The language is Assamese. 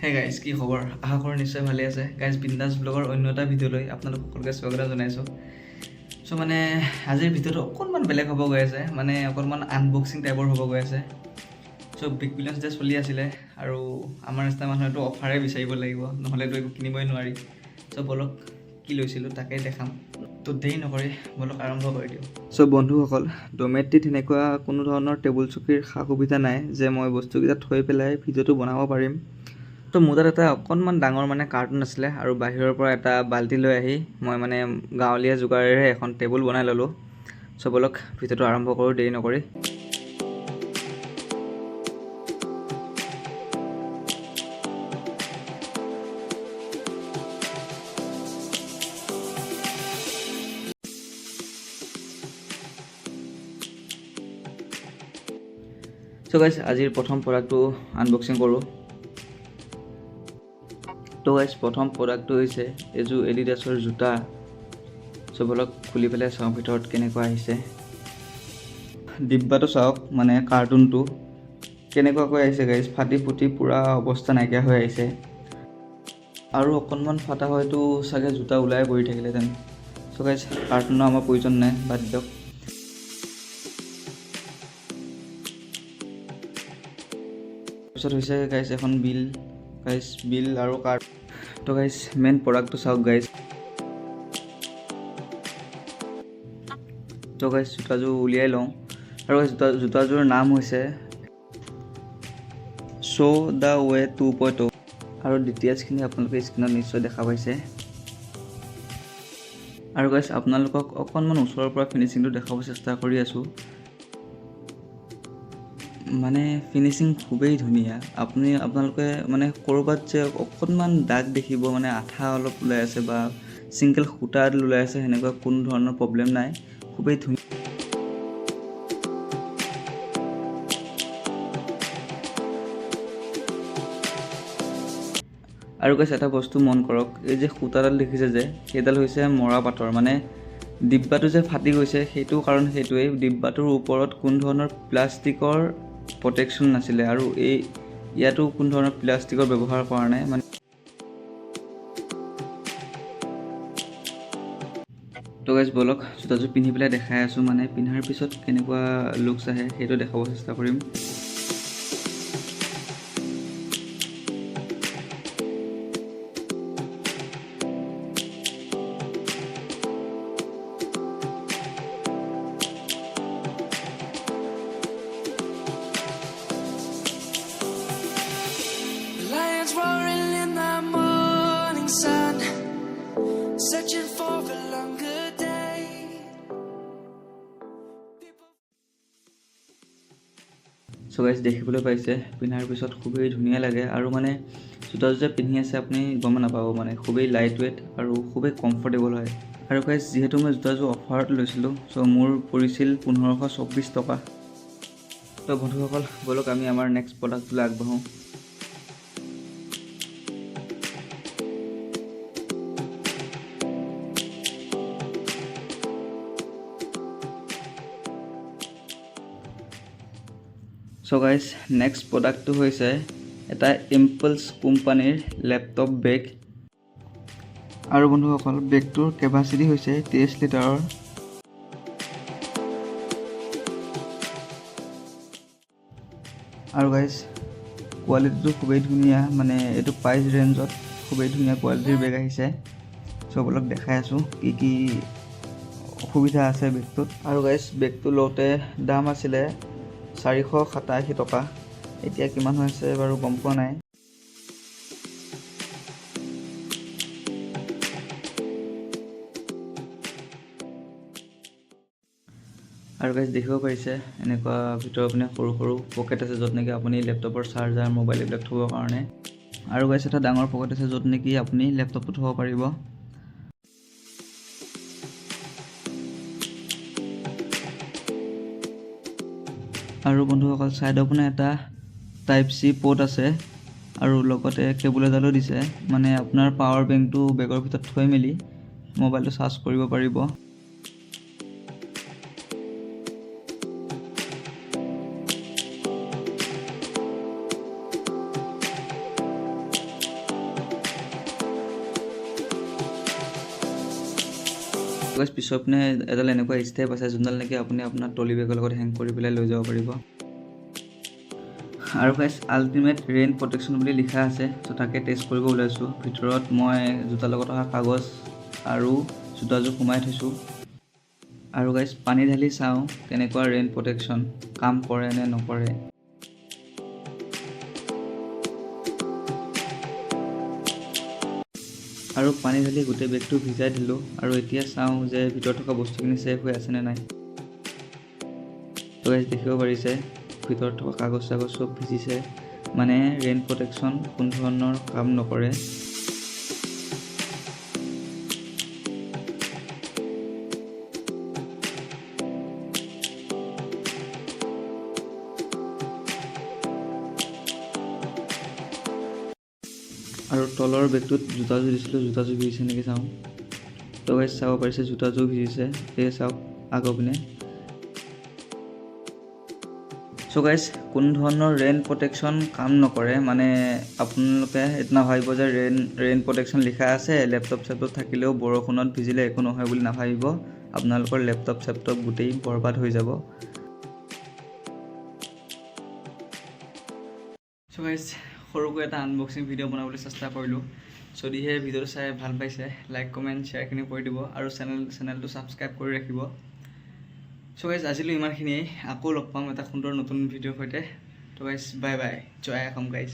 হে গাইজ, কি খবৰ? আশা কৰোঁ নিশ্চয় ভালে আছে। গাইজ, বিন্দাছ ব্লগৰ অন্য এটা ভিডিঅ'লৈ আপোনালোক সকলোকে স্বাগতম জনাইছোঁ। মানে আজিৰ ভিডিঅ'টো অকণমান বেলেগ হ'ব গৈ আছে, মানে অকণমান আনবক্সিং টাইপৰ হ'ব গৈ আছে। বিগ বিলিয়ন্স ডে চলি আছিলে আৰু আমাৰ নিচিনা মানুহেতো অফাৰে বিচাৰিব লাগিব, নহ'লেতো একো কিনিবই নোৱাৰি। বলক কি লৈছিলোঁ তাকে দেখাম। দেৰি নকৰি বলক আৰম্ভ কৰি দিওঁ। বন্ধুসকল, ডমেট্ৰিত তেনেকুৱা কোনো ধৰণৰ টেবুল চকীৰ সা সুবিধা নাই যে মই বস্তুকেইটা থৈ পেলাই ভিডিঅ'টো বনাব পাৰিম। মোৰ তাত এটা অকণমান ডাঙৰ কাৰ্টুন আছিলে আৰু বাহিৰৰ পৰা এটা বাল্টি লৈ আহি মই গাঁৱলীয়া যোগাৰেৰে এখন টেবুল বনাই ল'লোঁ। বলক ভিডিঅ'টো আৰম্ভ কৰোঁ দেৰি নকৰি। গাইজ, আজিৰ প্ৰথম প্ৰডাক্টটো আনবক্সিং কৰোঁ। গাইজ, প্ৰথম প্ৰডাক্টটো হৈছে এযোৰ এডিডাছৰ জোতা। বলক খুলি পেলাই চাওঁ ভিতৰত কেনেকুৱা আহিছে। ডিব্বাটো চাওক, কাৰ্টুনটো কেনেকুৱাকৈ আহিছে গাইজ, ফাটি ফুটি পূৰা অৱস্থা নাইকিয়া হৈ আহিছে। আৰু অকণমান ফাটা হয়তো চাগে জোতা ওলাই পৰি থাকিলেহেঁতেন। গাইজ, কাৰ্টুনৰ আমাৰ প্ৰয়োজন নাই, বাদ দিয়ক। তাৰপিছত হৈছে গাইজ এখন বিল আৰু কাৰ্ড। গাইজ, মেইন প্ৰডাক্টটো চাওক গাইজ। গাইজ, জোতাযোৰ উলিয়াই লওঁ আৰু জোতাযোৰৰ নাম হৈছে শ্ব' দ্য ৱে 2.0 আৰু ডিটেইলছখিনি আপোনালোকে স্ক্ৰীণত নিশ্চয় দেখা পাইছে। আৰু গাইজ, আপোনালোকক অকণমান ওচৰৰ পৰা ফিনিচিংটো দেখাব চেষ্টা কৰি আছোঁ। ফিনিচিং খুবেই ধুনীয়া। আপোনালোকে ক'ৰবাত যে অকণমান দাগ দেখিব, আঠা অলপ ওলাই আছে বা ছিংগল সূতা ওলাই আছে, সেনেকুৱা কোনো ধৰণৰ প্ৰব্লেম নাই, খুবেই ধুনীয়া। আৰু গাইজ, এটা বস্তু মন কৰক, এই যে সূতাডাল দেখিছে যে, সেইডাল হৈছে মৰা পাতৰ। ডিব্বাটো যে ফাটি গৈছে সেইটো কাৰণ সেইটোৱেই, ডিব্বাটোৰ ওপৰত কোনো ধৰণৰ প্লাষ্টিকৰ প্ৰটেকশ্যন নাছিলে আৰু ইয়াতো কোনো ধৰণৰ প্লাষ্টিকৰ ব্যৱহাৰ কৰা নাই। গাইজ, বলক জোতাযোৰ পিন্ধি পেলাই দেখাই আছোঁ। পিন্ধাৰ পিছত কেনেকুৱা লুকছ আহে সেইটো দেখাব চেষ্টা কৰিম। Roaring in the morning sun, searching for a longer day. Guys, দেখিবলৈ পাইছে পিন্ধাৰ পিছত খুবেই ধুনীয়া লাগে আৰু জোতাযোৰ যে পিন্ধি আছে আপুনি গম নাপাব, খুবেই লাইট ৱেইট আৰু খুবেই কমফৰ্টেবল হয়। আৰু গাইজ, যিহেতু মই জোতাযোৰ অফাৰত লৈছিলোঁ, মোৰ পৰিছিল 1524 টকা। বন্ধুসকল, বলক আমি আমাৰ নেক্সট প্ৰডাক্টলৈ আগবাঢ়োঁ। গাইজ, নেক্সট প্ৰডাক্টটো হৈছে এটা ইম্পালছ কোম্পানীৰ লেপটপ বেগ। আৰু বন্ধুসকল, বেগটোৰ কেপাচিটি হৈছে 23 লিটাৰৰ। আৰু গাইজ, কোৱালিটিটো খুবেই ধুনীয়া, এইটো প্ৰাইচ ৰেঞ্জত খুবেই ধুনীয়া কোৱালিটিৰ বেগ আহিছে। বলক দেখাই আছোঁ কি কি সুবিধা আছে বেগটোত। আৰু গাইজ, বেগটো লওঁতে দাম আছিলে 487 টকা, এতিয়া কিমান হৈছে বাৰু গম পোৱা নাই। আৰু গাইজ, দেখিব পাৰিছে এনেকুৱা ভিতৰত সৰু সৰু পকেট আছে, য'ত নেকি আপুনি লেপটপৰ চাৰ্জাৰ, মোবাইল এইবিলাক থ'বৰ কাৰণে। আৰু গাইজ, এটা ডাঙৰ পকেট আছে য'ত নেকি আপুনি লেপটপটো থ'ব পাৰিব। আৰু বন্ধুসকল, ছাইডৰ পিনে এটা টাইপ চি প'ৰ্ট আছে আৰু লগতে কেবুল এডালো দিছে, আপোনাৰ পাৱাৰ বেংকটো বেগৰ ভিতৰত থৈ মেলি মোবাইলটো চাৰ্জ কৰিব পাৰিব। গাইজ পিছৰ পিনে এডাল এনেকুৱা ষ্টেপ আছে যোনডাল নেকি আপুনি আপোনাৰ ট্ৰলি বেগৰ লগত হেং কৰি পেলাই লৈ যাব পাৰিব। আৰু গাইজ আল্টিমেট ৰেইন প্ৰটেকশ্যন বুলি লিখা আছে, চ' তাকে টেষ্ট কৰিব ওলাইছোঁ। ভিতৰত মই জোতাৰ লগত অহা কাগজ আৰু জোতাযোৰ সোমাই থৈছোঁ। আৰু গাইজ পানী ঢালি চাওঁ কেনেকুৱা ৰেইন প্ৰটেকশ্যন কাম কৰে নে নকৰে। আৰু পানী ঢালি গোটেই বেগটো ভিজাই দিলোঁ আৰু এতিয়া চাওঁ যে ভিতৰত থকা বস্তুখিনি ছেফ হৈ আছেনে নাই। তো গাইজ দেখিব পাৰিছে ভিতৰত থকা কাগজ চাগজ চব ভিজিছে, মানে ৰেইন প্ৰটেকশ্যন কোনো ধৰণৰ কাম নকৰে। আৰু তলৰ বেগটোত জোতাযোৰ দিছিলোঁ, জোতাযোৰ ভিজিছে নেকি চাওঁ। তো গাইজ চাব পাৰিছে জোতাযোৰ ভিজিছে, সেয়ে চাওক আগৰ পিনে। চ' গাইজ কোনো ধৰণৰ ৰেইন প্ৰটেকশ্যন কাম নকৰে, মানে আপোনালোকে এইটো নাভাবিব যে ৰেইন প্ৰটেকশ্যন লিখা আছে লেপটপ চেপটপ থাকিলেও বৰষুণত ভিজিলে একো নহয় বুলি নাভাবিব। আপোনালোকৰ লেপটপ চেপটপ গোটেই বৰবাদ হৈ যাব। চ' গাইজ সৰুকৈ এটা আনবক্সিং ভিডিঅ' বনাবলৈ চেষ্টা কৰিলোঁ। যদিহে ভিডিঅ'টো চাই ভাল পাইছে লাইক কমেণ্ট শ্বেয়াৰখিনি কৰি দিব আৰু চেনেলটো ছাবস্ক্ৰাইব কৰি ৰাখিব। চ' গাইজ আজিলৈ ইমানখিনিয়েই, আকৌ লগ পাম এটা সুন্দৰ নতুন ভিডিঅ'ৰ সৈতে। তো গাইজ বাই বাই, জয় অসম গাইজ।